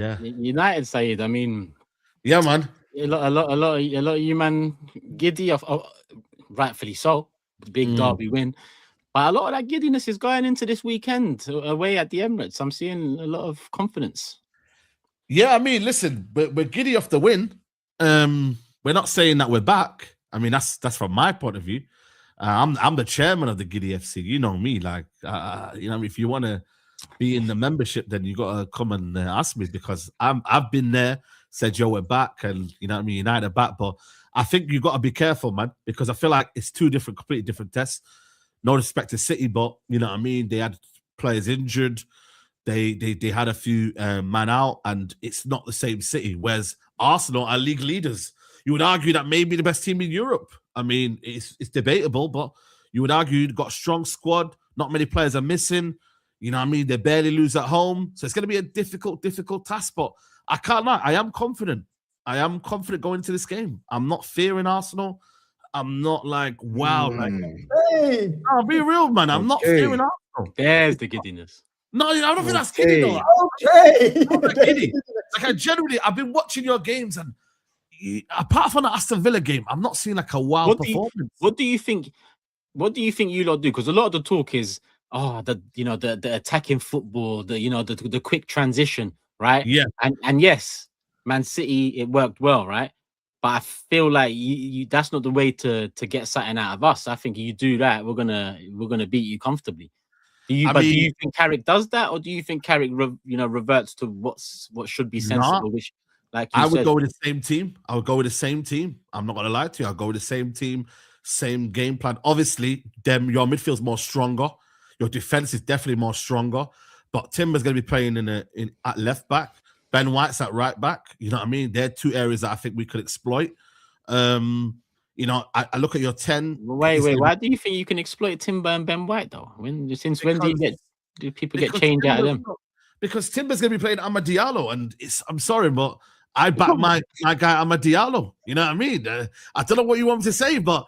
Yeah. United, Saeed. I mean, yeah, man. a lot of you, man, giddy. Rightfully so. Big derby win. But a lot of that giddiness is going into this weekend away at the Emirates. I'm seeing a lot of confidence. Yeah, I mean, listen, we're giddy off the win. We're not saying that we're back. I mean, that's from my point of view. I'm the chairman of the Giddy FC. You know me, like if you want to be in the membership, then you got to come and ask me, because I've been there, said, yo, we're back, and United are back. But I think you got to be careful, man, because I feel like it's two completely different tests. No respect to City, but you know what I mean. They had players injured. They had a few man out, and it's not the same City. Whereas Arsenal are league leaders. You would argue that maybe the best team in Europe. I mean, it's debatable, but you would argue you've got a strong squad. Not many players are missing. You know what I mean? They barely lose at home. So it's going to be a difficult task. But I can't lie. I am confident. Going into this game. I'm not fearing Arsenal. I'm not like, wow. Hey. I'll be real, man. I'm not fearing Arsenal. There's the giddiness. No, I don't think that's giddy, though. Okay. Giddy. Like, I've been watching your games, and apart from the Aston Villa game, I'm not seeing like a wild performance. What do you think you lot do? Because a lot of the talk is, the attacking football, the quick transition, right? Yeah. And yes, Man City, it worked well, right? But I feel like you that's not the way to get something out of us. I think you do that, we're gonna beat you comfortably. Do you think Carrick does that, or do you think Carrick reverts to what should be sensible? Which, like you I would go with the same team. I would go with the same team. I'm not gonna lie to you. I'll go with the same team, same game plan. Obviously, your midfield's more stronger. Your defense is definitely more stronger. But Timber's gonna be playing at left back. Ben White's at right back. You know what I mean? They're two areas that I think we could exploit. I look at your 10. Wait. Why do you think you can exploit Timber and Ben White, though? When do people get changed out of them? Because Timber's going to be playing Amad Diallo, and I'm sorry, but I back my guy Amad Diallo. You know what I mean? I don't know what you want me to say, but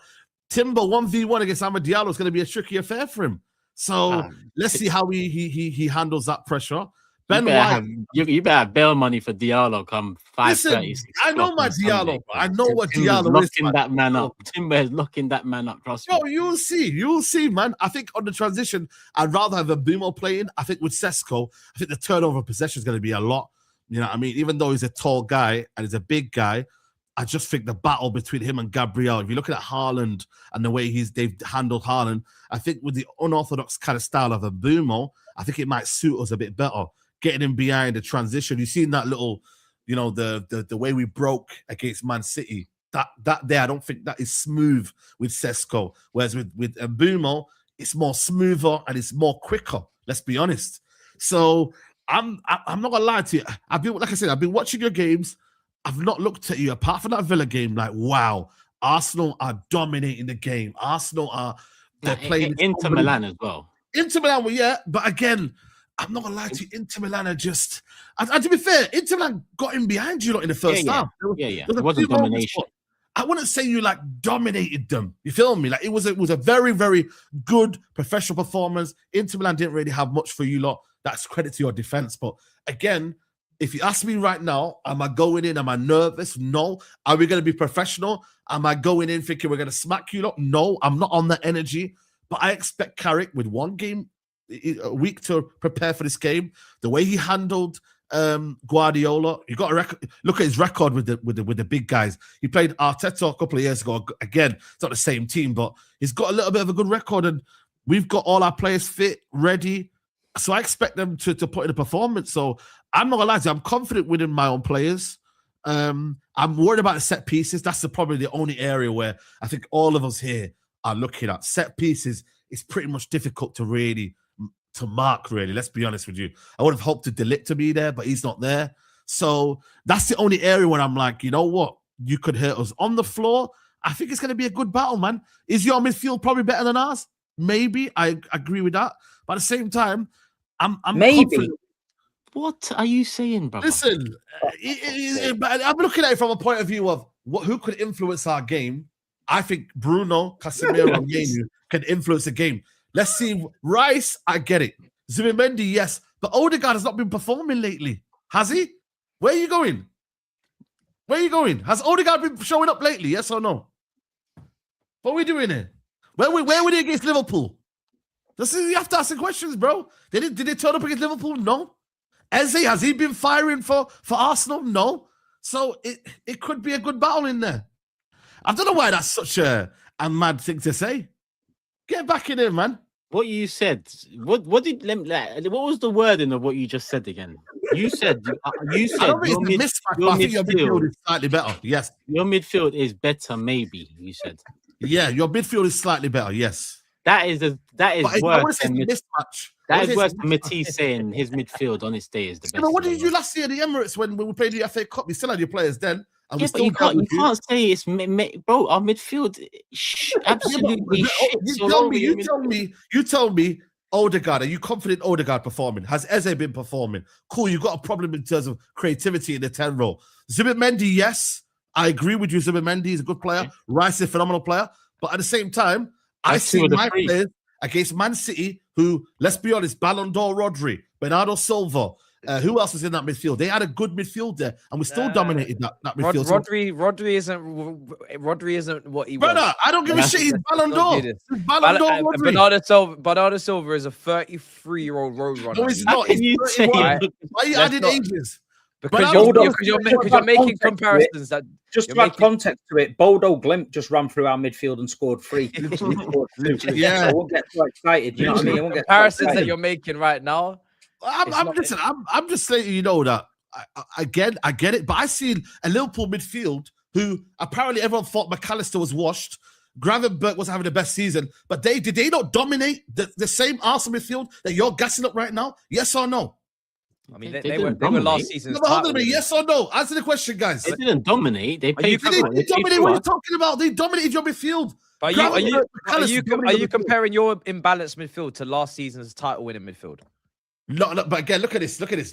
Timber 1v1 against Amad Diallo is going to be a tricky affair for him. So let's see how he handles that pressure. Ben White, you better have bail money for Diallo come 5:30. I know my Diallo. I know what Diallo is. Locking that man up. Timber is locking that man up. Trust me. You'll see, man. I think on the transition, I'd rather have a Bumo playing. I think with Sesko, I think the turnover of possession is going to be a lot. You know what I mean? Even though he's a tall guy and he's a big guy, I just think the battle between him and Gabriel, if you look at Haaland and the way they've handled Haaland, I think with the unorthodox kind of style of a Bumo, I think it might suit us a bit better. Getting him behind the transition. You've seen that little, the way we broke against Man City. That there, I don't think that is smooth with Sesko. Whereas with Mbumo, it's more smoother and it's more quicker. Let's be honest. So I'm not gonna lie to you. I've been watching your games. I've not looked at you apart from that Villa game. Like, wow, Arsenal are dominating the game. They're playing Inter Milan as well. Inter Milan, well, yeah, but again, I'm not gonna lie to you. Inter Milan are just. And to be fair, Inter Milan got in behind you in the first half. It wasn't domination. I wouldn't say you dominated them. You feel me? Like it was a very, very good professional performance. Inter Milan didn't really have much for you lot. That's credit to your defense. But again, if you ask me right now, am I going in? Am I nervous? No. Are we going to be professional? Am I going in thinking we're going to smack you lot? No, I'm not on that energy. But I expect Carrick with one game a week to prepare for this game. The way he handled Guardiola, you got to look at his record with the big guys. He played Arteta a couple of years ago. Again, it's not the same team, but he's got a little bit of a good record, and we've got all our players fit, ready. So I expect them to put in a performance. So I'm not gonna lie to you, I'm confident within my own players. I'm worried about the set pieces. That's probably the only area where I think all of us here are looking at. Set pieces is pretty much difficult to mark, really. Let's be honest with you. I would have hoped De Ligt to be there, but he's not there. So that's the only area where I'm like, you know what? You could hurt us. On the floor, I think it's going to be a good battle, man. Is your midfield probably better than ours? Maybe. I agree with that. But at the same time, I'm maybe. Confident. What are you saying, brother? Listen, I'm looking at it from a point of view of who could influence our game. I think Bruno, Casemiro, and Menu can influence the game. Let's see. Rice, I get it. Zubimendi, yes. But Odegaard has not been performing lately. Has he? Where are you going? Where are you going? Has Odegaard been showing up lately? Yes or no? What are we doing here? Where were they against Liverpool? You have to ask the questions, bro. Did they turn up against Liverpool? No. Eze, has he been firing for Arsenal? No. So it could be a good battle in there. I don't know why that's such a mad thing to say. Get back in there, man. What you said? What was the wording of what you just said again? You said I don't think it's a mismatch, but I think your midfield is slightly better. Yes, your midfield is better. Maybe you said. Yeah, your midfield is slightly better. Yes, that is worse than mismatch. That is worse than Matisse saying his midfield on its day is the best. What did you do last year at the Emirates when we played the FA Cup? You still had your players then. And yeah, but you can't say it's bro. Our midfield, absolutely shit. You tell me, Odegaard. Are you confident Odegaard performing? Has Eze been performing? Cool. You got a problem in terms of creativity in the 10 role. Zubimendi, yes, I agree with you. Zubimendi is a good player. Okay. Rice is a phenomenal player. But at the same time, I see my players against Man City, who, let's be honest, Ballon d'Or Rodri, Bernardo Silva. Who else was in that midfield? They had a good midfield there, and we still dominated that midfield. Rodri isn't what he was. Brother, I don't give a shit. He's Ballon d'Or. Bernardo Silva is a 33-year-old road runner. No, he's not. Why are you adding ages? Because you're making comparisons that just to add context to it. Bodo Glimt just ran through our midfield and scored 3. Yeah, I won't get so excited. You know what I mean? I won't get comparisons that you're making right now. I'm just saying, you know, that I get it, but I see a Liverpool midfield who apparently everyone thought McAllister was washed. Gravenberch was having the best season, but did they not dominate the same Arsenal midfield that you're gassing up right now? Yes or no? I mean, they were last season's hold on a minute. Yes or no? Answer the question, guys. They didn't dominate. They played. They dominate. What are you talking about? They dominated your midfield. Are you comparing your imbalanced midfield to last season's title-winning midfield? No, but again, look at this. No. Look at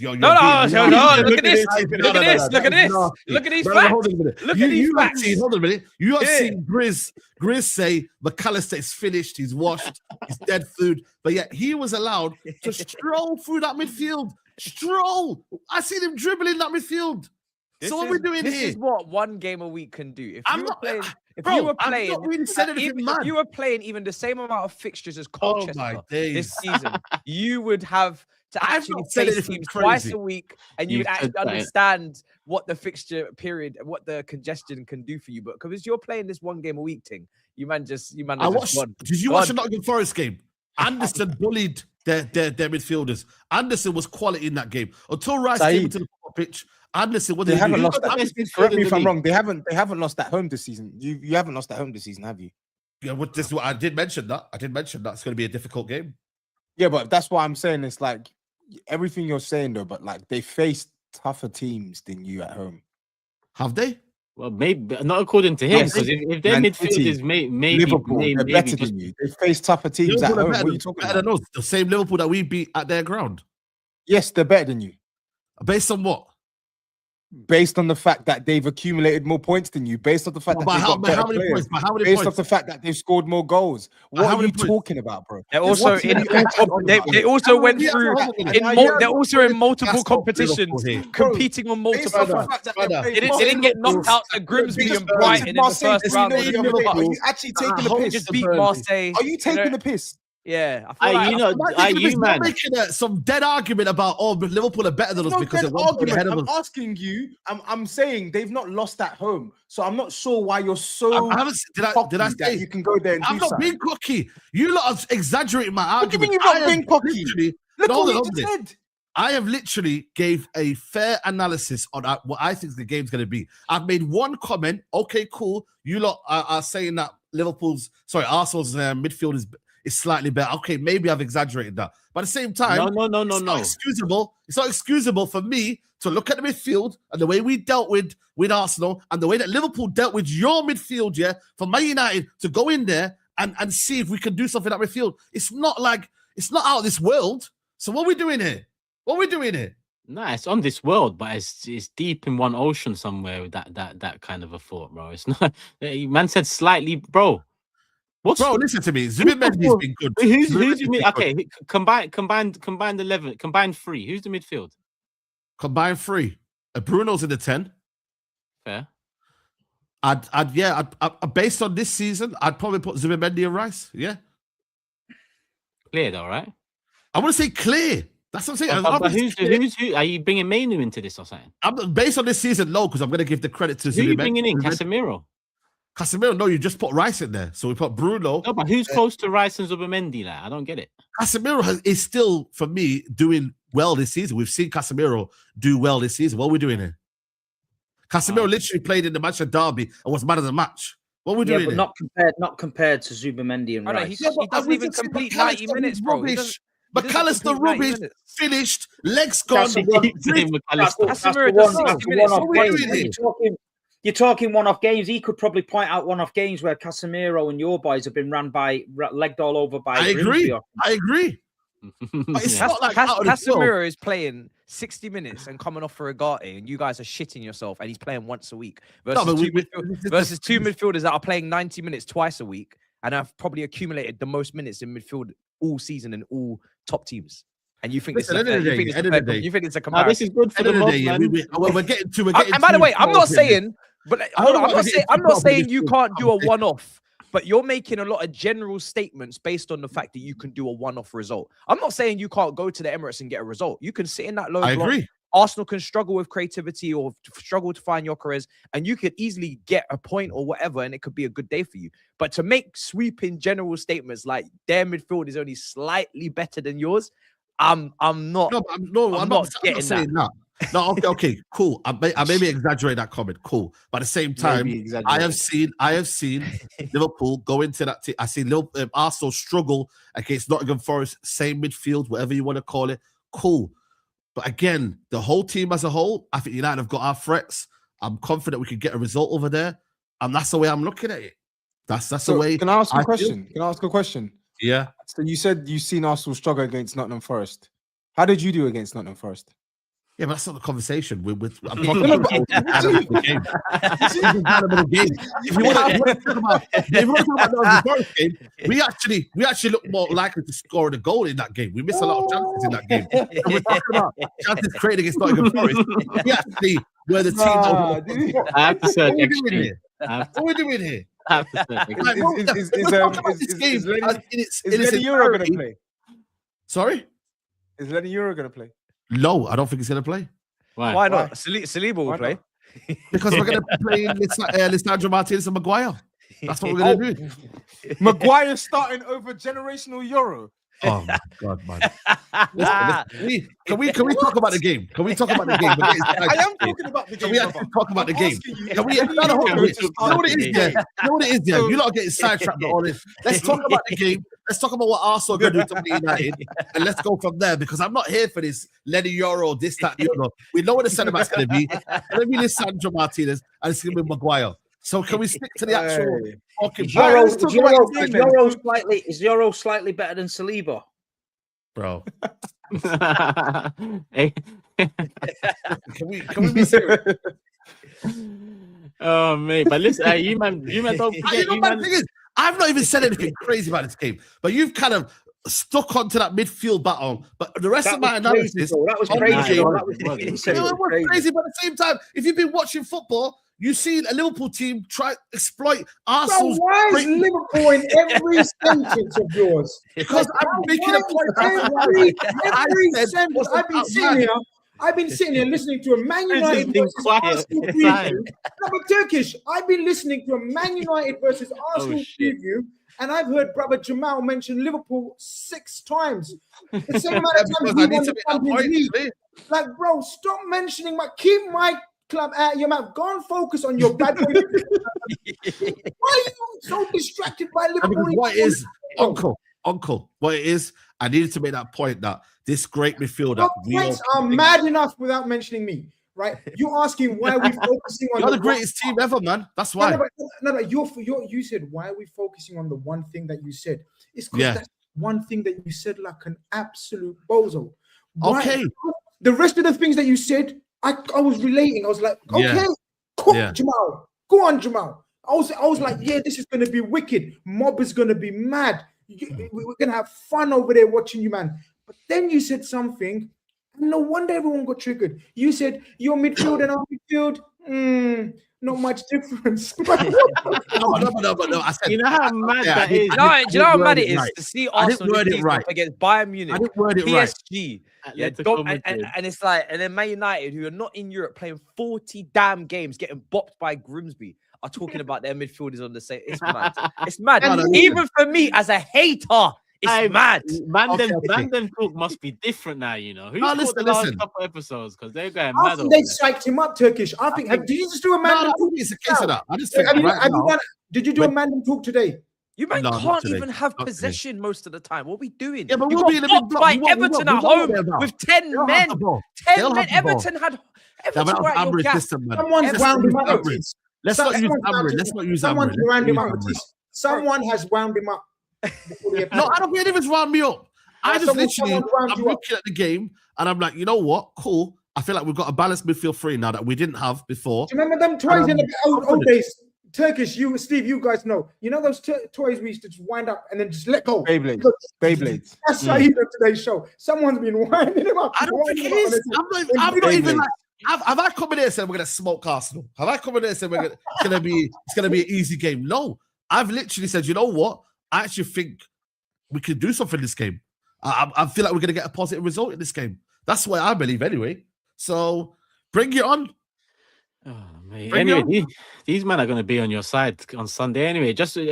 this. Look at these facts. Look at these facts. Hold on a minute. You have seen Grizz say McAllister is finished. He's washed. He's dead food. But yet he was allowed to stroll through that midfield. Stroll. I see him dribbling that midfield. So what are we doing here? This is what one game a week can do. If you were playing even the same amount of fixtures as Colchester this season, you would have to actually face teams twice a week, and you would actually understand what the fixture period, what the congestion can do for you. But because you're playing this one game a week thing, you just Did you watch the Nottingham Forest game? Anderson bullied their midfielders. Anderson was quality in that game until Rice came into the pitch. Anderson, what they haven't lost. Correct me if I'm wrong. They haven't lost at home this season. You haven't lost at home this season, have you? Yeah, I did mention that. It's going to be a difficult game. Yeah, but that's what I'm saying. It's like everything you're saying though, but like they faced tougher teams than you at home. Have they? Well, maybe not according to him, because if their midfield is maybe Liverpool, they're better than you. They face tougher teams at home. What are you talking about? The same Liverpool that we beat at their ground. Yes, they're better than you. Based on what? Based on the fact that they've accumulated more points than you, based on the fact that they've got better players, based on the fact that they've scored more goals. What are you talking about, bro? They're also they also went through they're also in multiple competitions, competing on multiple. They didn't get knocked out to Grimsby and Brighton in the first round. Are you actually taking the piss? Just beat Marseille. Are you taking the piss? Yeah, you're making some dead argument about but Liverpool are better than us because they're ahead of us. I'm asking you. I'm saying they've not lost at home, so I'm not sure why you're so. Did I say you can go there? And I'm not being cocky. You lot are exaggerating my argument. What do you mean you're not being cocky? Look what you just said. I have literally gave a fair analysis on what I think the game's going to be. I've made one comment. Okay, cool. You lot are saying that Arsenal's midfield is slightly better. Okay, maybe I've exaggerated that. But at the same time, it's not excusable. It's not excusable for me to look at the midfield and the way we dealt with Arsenal and the way that Liverpool dealt with your midfield, for Man United to go in there and see if we can do something at midfield. It's not out of this world. So what are we doing here? No, it's on this world, but it's deep in one ocean somewhere with that kind of a thought, bro. It's not. Man said slightly, bro. Bro, listen to me. Zubimendi's been good. Who's your mid? Okay, combined 11, combined 3. Who's the midfield? Combined 3. Bruno's in the 10. Fair. I'd based on this season, I'd probably put Zubimendi and Rice. Yeah. Clear though, right? I want to say clear. That's what I'm saying. But who? Are you bringing Mainu into this or something? I'm based on this season, no, because I'm going to give the credit to Who are you Zubimendi. bringing in? Casemiro? Casemiro, no, you just put Rice in there. So we put Bruno. No, but who's close to Rice and Zubimendi? Like, I don't get it. Casemiro is still, for me, doing well this season. We've seen Casemiro do well this season. What are we doing here? Casemiro literally played in the Manchester derby and was man of the match. What are we doing? But not compared to Zubimendi and Rice. He doesn't even complete 90 minutes, bro. McAllister rubbish, finished, legs gone. You're talking one-off games. He could probably point out one-off games where Casemiro and your boys have been legged all over by. I agree. But it's not like Casemiro is playing 60 minutes and coming off for Ugarte, and you guys are shitting yourself, and he's playing once a week versus two midfielders that are playing 90 minutes twice a week and have probably accumulated the most minutes in midfield all season in all top teams. And you think this is a comparison? This is good for the moment, man. We're getting to. And by the way, I'm not saying, but hold on, I'm not saying you can't do a one-off. But you're making a lot of general statements based on the fact that you can do a one-off result. I'm not saying you can't go to the Emirates and get a result. You can sit in that low block. I agree. Arsenal can struggle with creativity or struggle to find your careers, and you could easily get a point or whatever, and it could be a good day for you. But to make sweeping general statements like their midfield is only slightly better than yours, I'm not. I'm not getting that. No, okay, cool. I maybe exaggerate that comment, cool. But at the same time, I have seen Liverpool go into that. I see Arsenal struggle against Nottingham Forest, same midfield, whatever you want to call it. Cool. But again, the whole team as a whole, I think United have got our threats. I'm confident we could get a result over there, and that's the way I'm looking at it. That's the way. Can I ask a question? Can I ask a question? Yeah. So you said you've seen Arsenal struggle against Nottingham Forest. How did you do against Nottingham Forest? Yeah, but that's not the conversation. I'm talking about the game. If you want to talk about the game, we actually look more likely to score a goal in that game. We missed a lot of chances in that game. And we're talking about chances created against Nottingham Forest. We actually were the team. I have to say, what are we doing here? Is Lenny Euro going to play? Sorry? Is Lenny Euro going to play? No, I don't think he's going to play. Why not? Saliba will play. Because we're going to play Lisandro Martinez and Maguire. That's what we're going to do. Maguire starting over generational Euro. Oh my God, man! Listen, can we talk about the game? Can we talk about the game? I am talking about the game. Can we actually talk about the game? Can we? You know what it is there? You know what it is there? You're not getting sidetracked with all this. Let's talk about the game. Let's talk about what Arsenal are going to do to United, and let's go from there. Because I'm not here for this Lenny Euro, this, that, the other. We know what the centre back's going to be. It's going to be Lisandro Martinez, and it's going to be Maguire. So can we stick to the actual fucking Is Euro slightly better than Saliba? Bro. Hey. Can we be serious? Oh mate, but listen, you man don't forget. The thing is, I've not even said anything crazy about this game, but you've kind of stuck onto that midfield battle. But the rest of my analysis, that was crazy. It was crazy, but at the same time, if you've been watching football, you see a Liverpool team try to exploit Arsenal's. So why is Liverpool in every sentence of yours? Because I'm making a point. Every sentence. I've been sitting here listening to a Man United versus Arsenal preview. No, but Turkish. I've been listening to a Man United versus Arsenal preview, and I've heard brother Jamal mention Liverpool 6 times. The same amount of times we won the Champions League. Like, bro, stop mentioning keep my club out your mouth. Go and focus on your bad boy. Why are you so distracted by Liverpool? What is Uncle? What it is? I needed to make that point that this great midfielder. Your points are mad enough without mentioning me, right? You're asking why we're focusing on. You're the greatest team ever, man. That's why. No, you said why are we focusing on the one thing that you said? It's because that's one thing that you said like an absolute bozo. Why? Okay. The rest of the things that you said, I was relating. I was like, okay, cool, Jamal. Go on, Jamal. I was like, yeah, this is going to be wicked. Mob is going to be mad. We're going to have fun over there watching you, man. But then you said something, No wonder everyone got triggered. You said your midfield and our midfield, not much difference. No. I said, you know how mad that is. Do you know how mad it is to see Arsenal against Bayern Munich, I didn't word it PSG, right. and it's like, and then Man United, who are not in Europe, playing 40 damn games, getting bopped by Grimsby, are talking about their midfielders on the same. It's mad. It's mad. Even for me as a hater. It's mad. Mandem talk must be different now, you know. Who's listen. The last couple episodes because they're going mad. I think they psyched him up, Turkish. I think. Did you just do a Mandem talk? It's a case of that. I just think did you do a Mandem talk today? You can't even have possession most of the time. What are we doing? Yeah, but we'll be by Everton at home with 10 men. 10 men. Everton had. Someone's wound him up. Let's not use Amrin. Someone has wound him up. No, I don't think anyone's wound me up. I'm looking at the game and I'm like, you know what? Cool. I feel like we've got a balanced midfield three now that we didn't have before. Do you remember them toys in the old days? Turkish, Steve, you guys know. You know those toys we used to just wind up and then just let go? Beyblades. That's Saeed on today's show. Someone's been winding him up. I don't think it is. I'm not even like. Have I come in here and said we're gonna smoke Arsenal? Have I come in here and said it's gonna be an easy game? No, I've literally said, you know what? I actually think we can do something in this game. I feel like we're gonna get a positive result in this game. That's what I believe, anyway. So bring it on. Oh, mate. Anyway, these men are gonna be on your side on Sunday. Anyway, just.